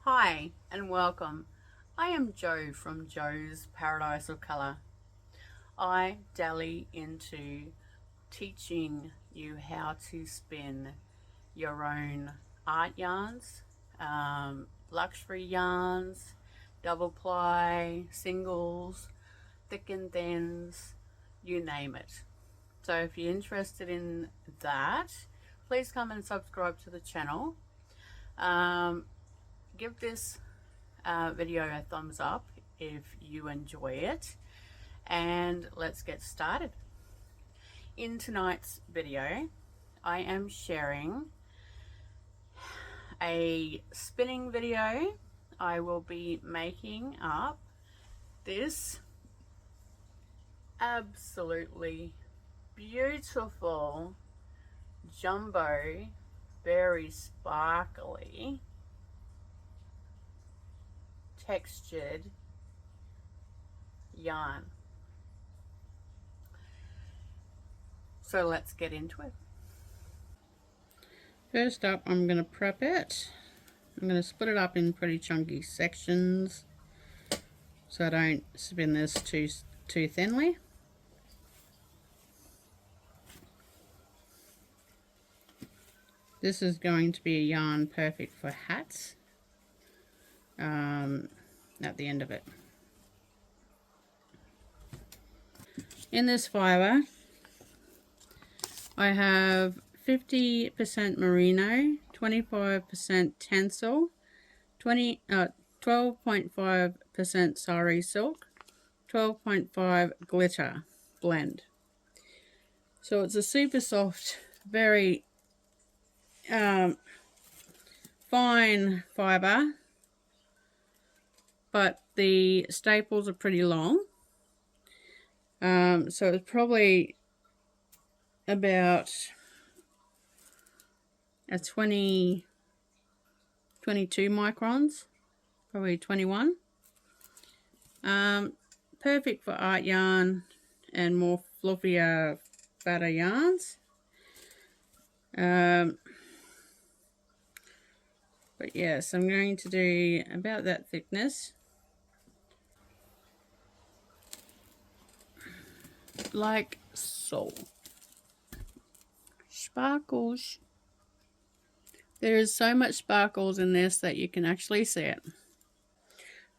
Hi and welcome. I am Jo from Jo's Paradise of Colour. I dally into teaching you how to spin your own art yarns, luxury yarns, double ply, singles, thick and thins, you name it. So if you're interested in that, please come and subscribe to the channel. Give this video a thumbs up if you enjoy it, and let's get started. In tonight's video I am sharing a spinning video. I will be making up this absolutely beautiful jumbo, very sparkly textured yarn. So let's get into it. First up, I'm going to prep it. I'm going to split it up in pretty chunky sections so I don't spin this too thinly. This is going to be a yarn perfect for hats at the end of it. In this fibre, I have 50% Merino, 25% Tencel, 12.5% Sari Silk, 12.5 Glitter blend. So it's a super soft, very fine fibre, but the staples are pretty long. So it's probably about a 22 microns, probably 21. Perfect for art yarn and more fluffier, fatter yarns. But yes, I'm going to do about that thickness, like so. Sparkles. There is so much sparkles in this that you can actually see it.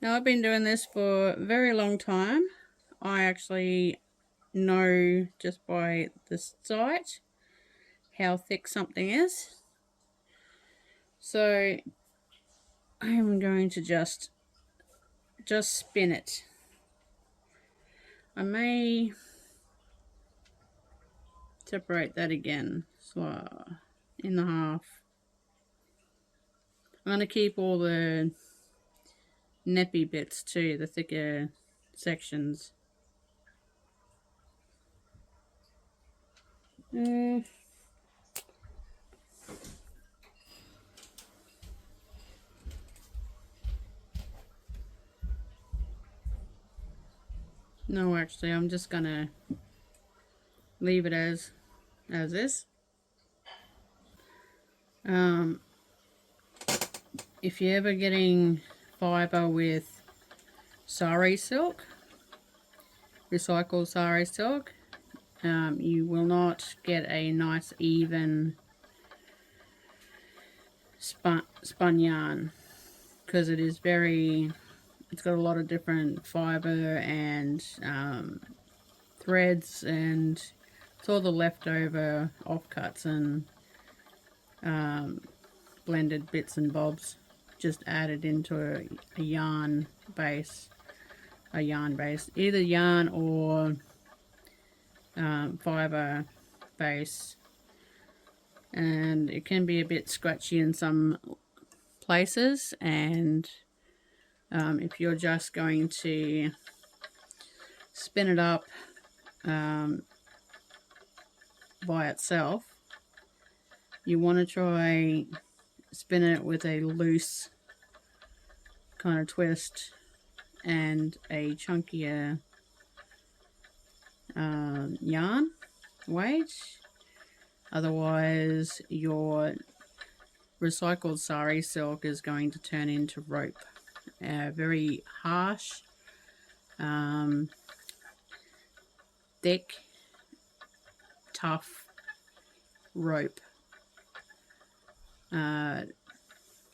Now, I've been doing this for a very long time. I actually know just by the sight how thick something is. So I'm going to just spin it. I may separate that again, so in the half. I'm going to keep all the neppy bits too, the thicker sections. No, actually, I'm just going to leave it as is. If you're ever getting fibre with Sari Silk, recycled Sari Silk, you will not get a nice even spun yarn, because it is it's got a lot of different fibre and threads, and it's all the leftover offcuts and blended bits and bobs just added into a yarn base. Either yarn or fibre base, and it can be a bit scratchy in some places, and if you're just going to spin it up by itself, you want to try spin it with a loose kind of twist and a chunkier yarn weight. Otherwise your recycled Sari Silk is going to turn into rope. Very harsh, thick, tough rope.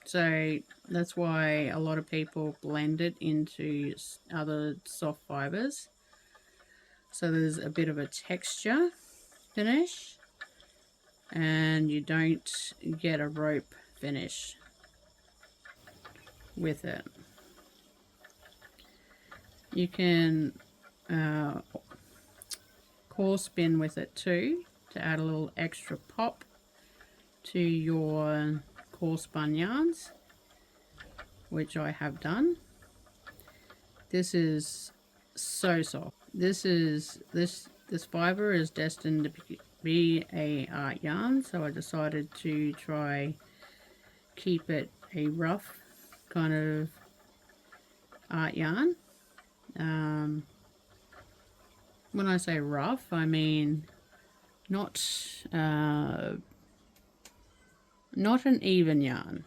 So that's why a lot of people blend it into other soft fibers. So there's a bit of a texture finish and you don't get a rope finish with it. You can core spin with it too to add a little extra pop to your core spun yarns, which I have done. This is so soft. This fiber is destined to be a art yarn, so I decided to try keep it a rough kind of art yarn. When I say rough, I mean not an even yarn,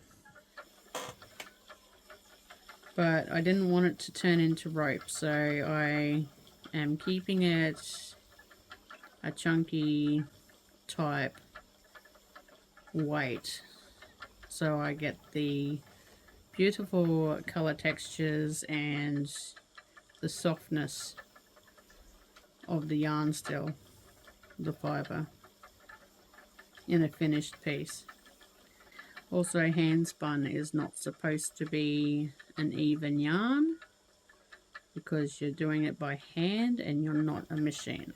but I didn't want it to turn into rope, so I am keeping it a chunky type weight, so I get the beautiful color textures and the softness of the yarn still, the fiber, in a finished piece. Also, hand spun is not supposed to be an even yarn because you're doing it by hand and you're not a machine.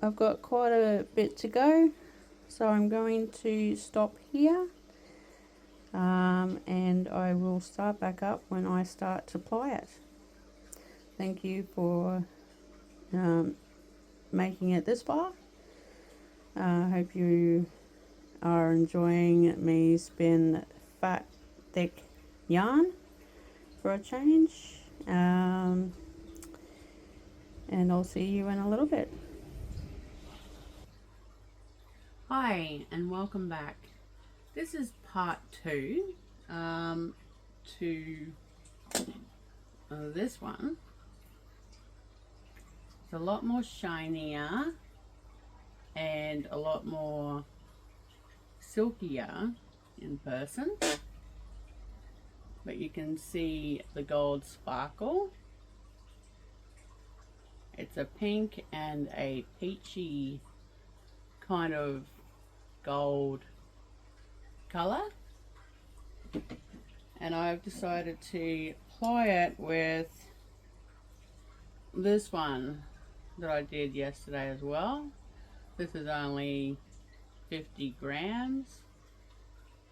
I've got quite a bit to go, so I'm going to stop here, and I will start back up when I start to ply it. Thank you for making it this far. I hope you are enjoying me spin fat, thick yarn for a change, and I'll see you in a little bit. Hi and welcome back. This is part 2 to this one. It's a lot more shinier and a lot more silkier in person, but you can see the gold sparkle. It's a pink and a peachy kind of gold color, and I've decided to ply it with this one that I did yesterday as well. This is only 50 grams,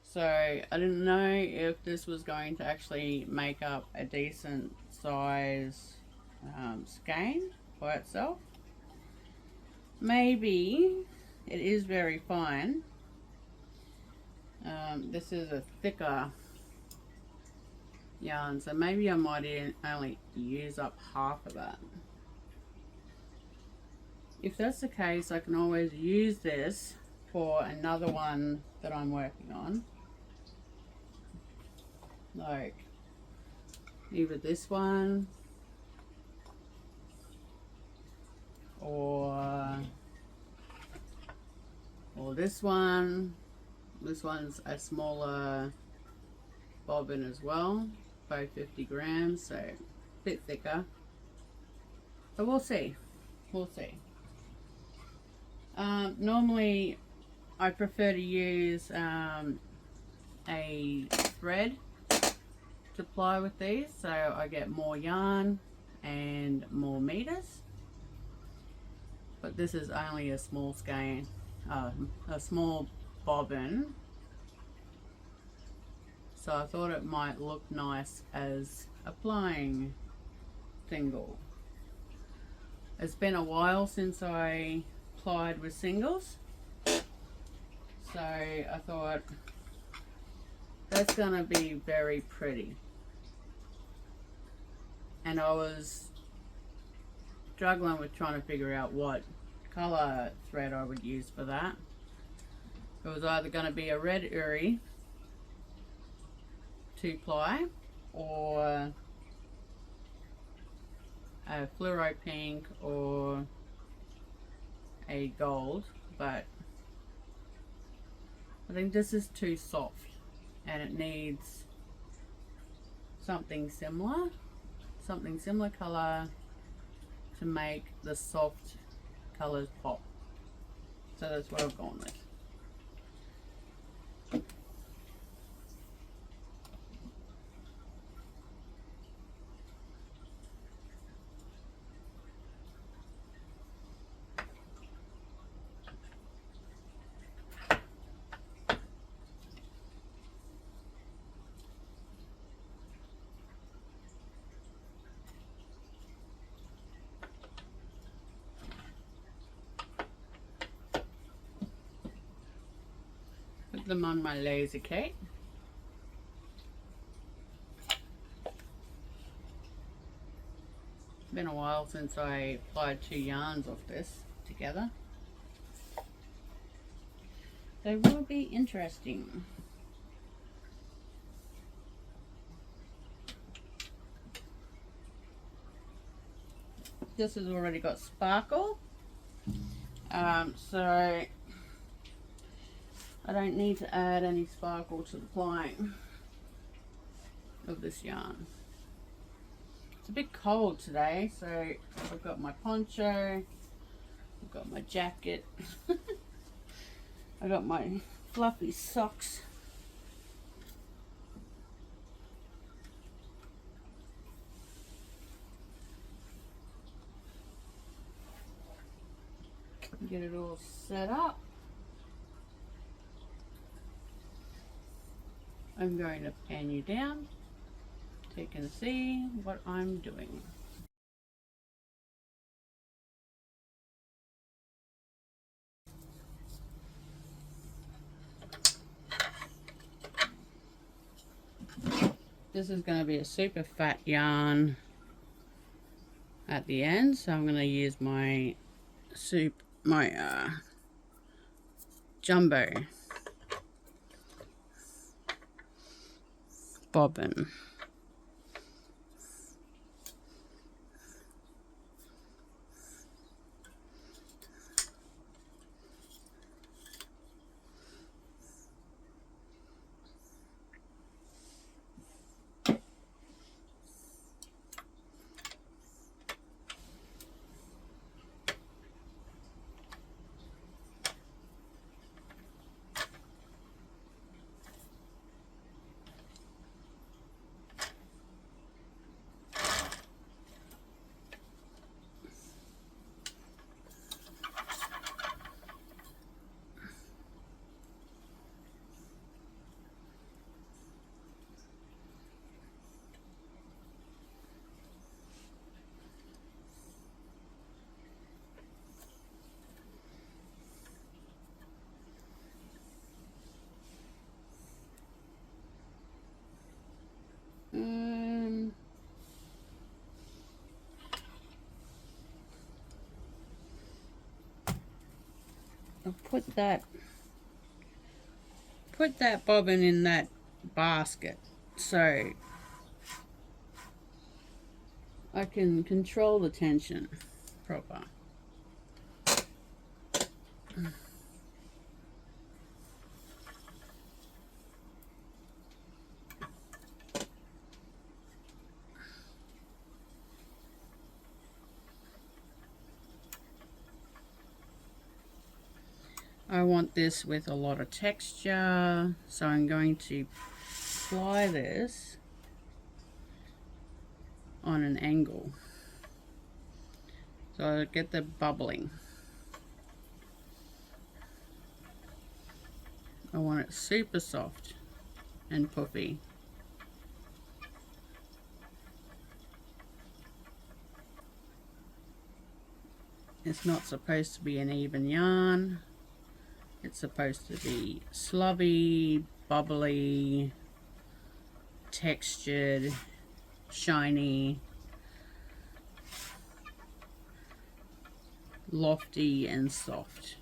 so I didn't know if this was going to actually make up a decent size skein by itself. Maybe it is very fine. This is a thicker yarn, so maybe I might only use up half of that. If that's the case, I can always use this for another one that I'm working on, like either this one or this one. This one's a smaller bobbin as well, both 50 grams, so a bit thicker. But we'll see. Normally I prefer to use a thread to ply with these, so I get more yarn and more meters. But this is only a small skein, a small bobbin, so I thought it might look nice as a plying single. It's been a while since I plied with singles, So I thought that's gonna be very pretty. And I was struggling with trying to figure out what color thread I would use for that. It was either going to be a red uri 2-ply or a fluoro pink or a gold, but I think this is too soft and it needs something similar color to make the soft colors pop. So that's what I've gone with. Put them on my laser cake. It's been a while since I applied 2 yarns of this together. They will be interesting. This has already got sparkle, so I don't need to add any sparkle to the plying of this yarn. It's a bit cold today, so I've got my poncho, I've got my jacket, I got my fluffy socks. Get it all set up. I'm going to pan you down so you can see what I'm doing. This is going to be a super fat yarn at the end, so I'm going to use my jumbo bobbin. I'll put that bobbin in that basket so I can control the tension proper. I want this with a lot of texture, so I'm going to ply this on an angle so I get the bubbling. I want it super soft and puffy. It's not supposed to be an even yarn. It's supposed to be slobby, bubbly, textured, shiny, lofty and soft.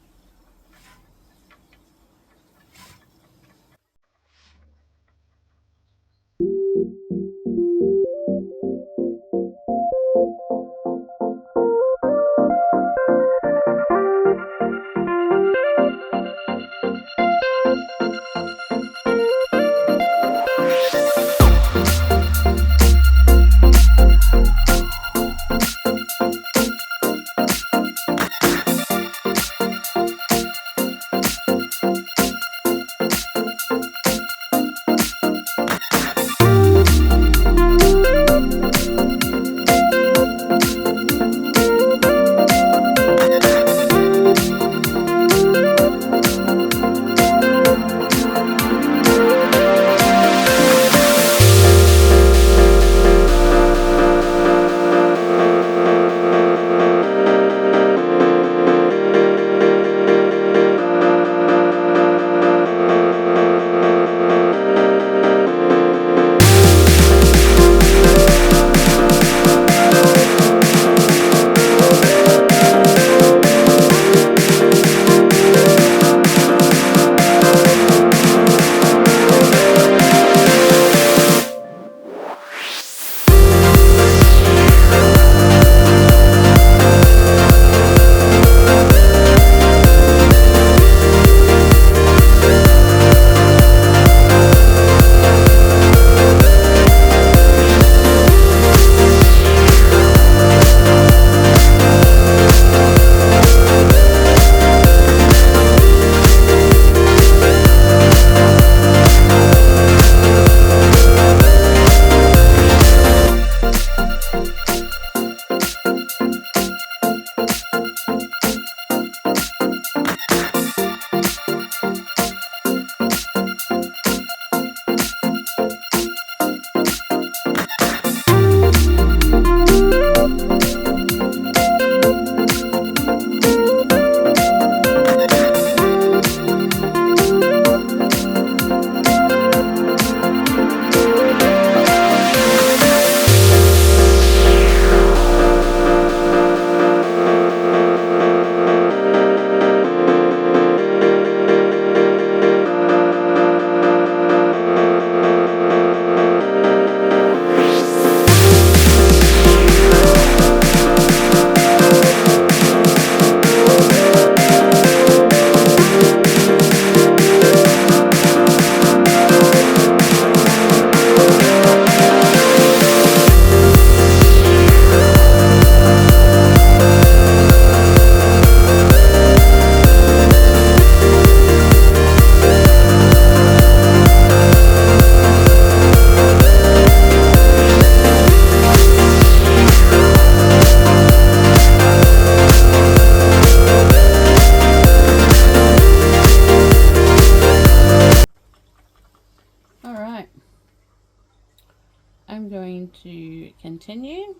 I'm going to continue,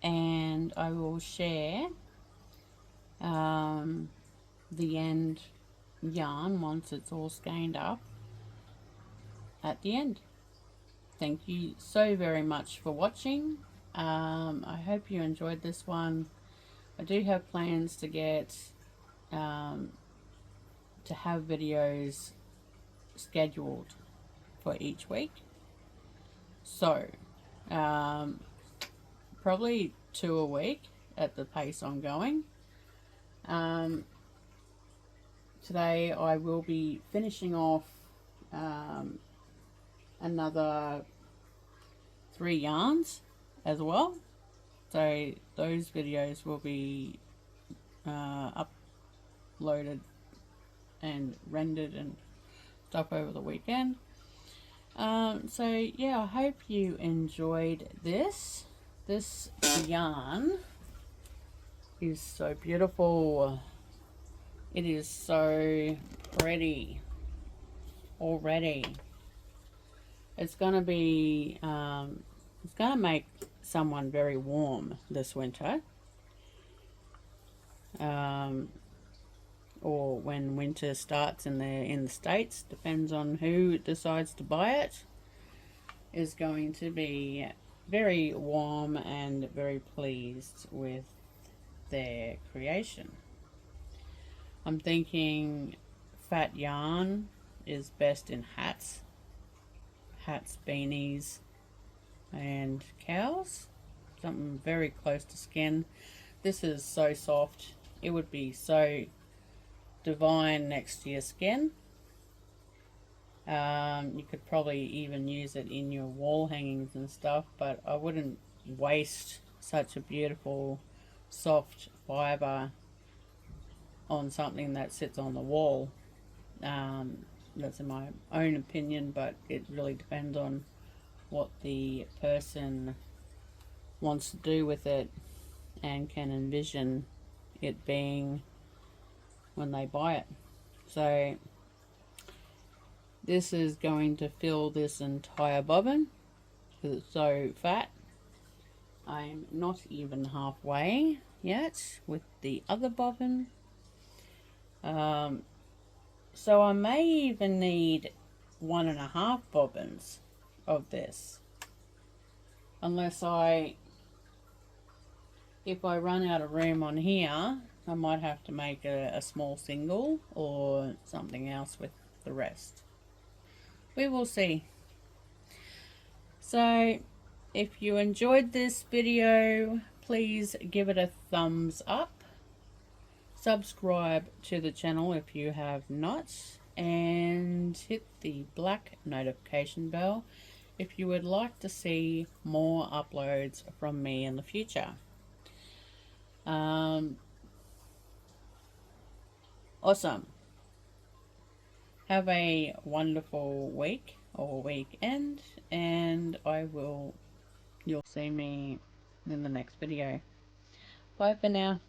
and I will share the end yarn once it's all skeined up at the end. Thank you so very much for watching. I hope you enjoyed this one. I do have plans to get to have videos scheduled for each week, so probably 2 a week at the pace I'm going. Today I will be finishing off another 3 yarns as well, so those videos will be uploaded and rendered and stuff over the weekend. So yeah, I hope you enjoyed this. This yarn is so beautiful. It is so pretty already. It's gonna be it's gonna make someone very warm this winter. or when winter starts in the States, depends on who decides to buy it, is going to be very warm and very pleased with their creation. I'm thinking fat yarn is best in hats, beanies and cows, something very close to skin. This is so soft, it would be so divine next to your skin. You could probably even use it in your wall hangings and stuff, but I wouldn't waste such a beautiful soft fibre on something that sits on the wall. That's in my own opinion, but it really depends on what the person wants to do with it and can envision it being when they buy it. So this is going to fill this entire bobbin because it's so fat. I'm not even halfway yet with the other bobbin. So I may even need 1.5 bobbins of this, unless if I run out of room on here, I might have to make a small single or something else with the rest. We will see. So if you enjoyed this video, please give it a thumbs up. Subscribe to the channel if you have not, and hit the black notification bell if you would like to see more uploads from me in the future. Awesome. Have a wonderful week or weekend, and you'll see me in the next video. Bye for now.